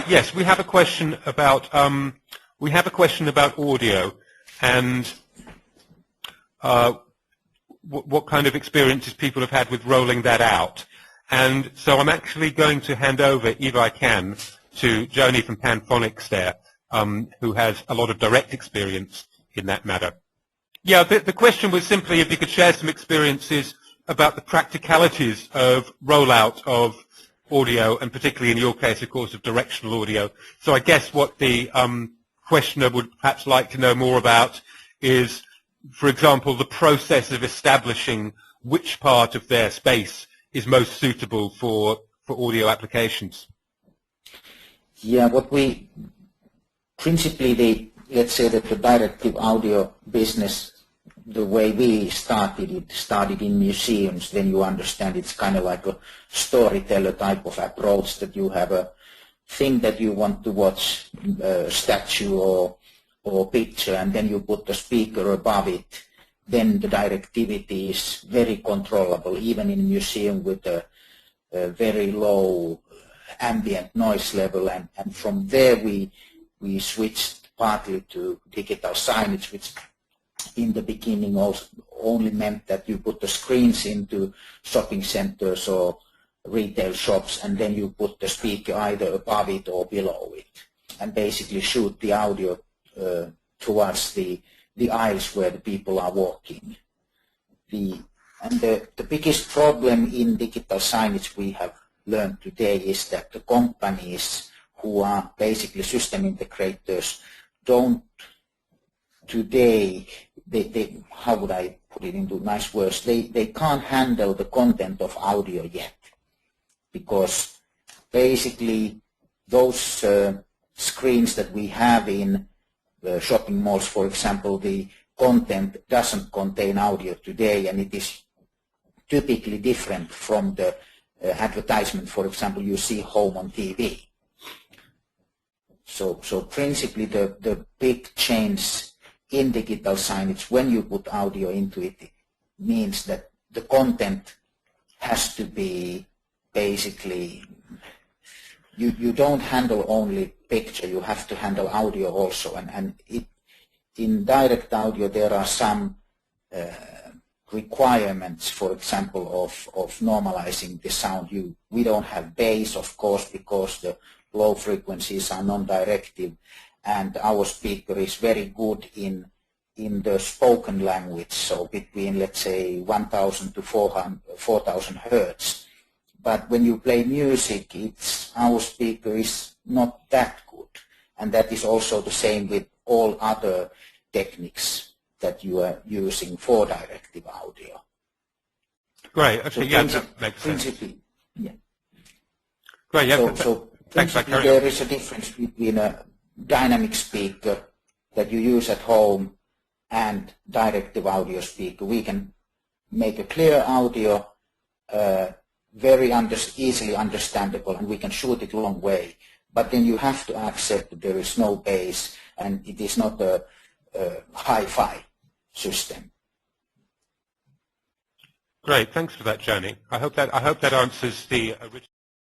Yes, we have a question about audio and what kind of experiences people have had with rolling that out. And so I'm actually going to hand over, if I can, to Joni from Panphonics there, who has a lot of direct experience in that matter. Yeah, the question was simply if you could share some experiences about the practicalities of rollout of audio, and particularly in your case, of course, of directional audio. So I guess what the questioner would perhaps like to know more about is, for example, the process of establishing which part of their space is most suitable for audio applications. Yeah, what we principally, let's say that the directive audio business, the way we started in museums. Then you understand it's kind of like a storyteller type of approach, that you have a thing that you want to watch, a statue or picture, and then you put the speaker above it. Then the directivity is very controllable, even in a museum with a very low ambient noise level. And from there we switched partly to digital signage, which in the beginning also only meant that you put the screens into shopping centers or retail shops, and then you put the speaker either above it or below it, and basically shoot the audio towards the aisles where the people are walking. The biggest problem in digital signage we have learned today is that the companies who are basically system integrators don't today, how would I put it into nice words, they can't handle the content of audio yet, because basically those screens that we have in shopping malls, for example, the content doesn't contain audio today, and it is typically different from the advertisement, for example, you see home on TV. So principally the big change in digital signage, when you put audio into it, it means that the content has to be basically, you don't handle only picture, you have to handle audio also. And in direct audio there are some requirements, for example, of normalizing the sound. We don't have bass, of course, because the low frequencies are non-directive, and our speaker is very good in the spoken language, so between, let's say, 1000 to 4000 hertz. But when you play music, our speaker is not that good, and that is also the same with all other techniques that you are using for directive audio. Great. Actually, yeah, that makes sense. Yeah. Great. Yeah. So principally, there is a difference between a dynamic speaker that you use at home and directive audio speaker. We can make a clear audio, very easily understandable, and we can shoot it a long way. But then you have to accept that there is no bass, and it is not a hi-fi system. Great. Thanks for that, Joni. I hope that answers the original.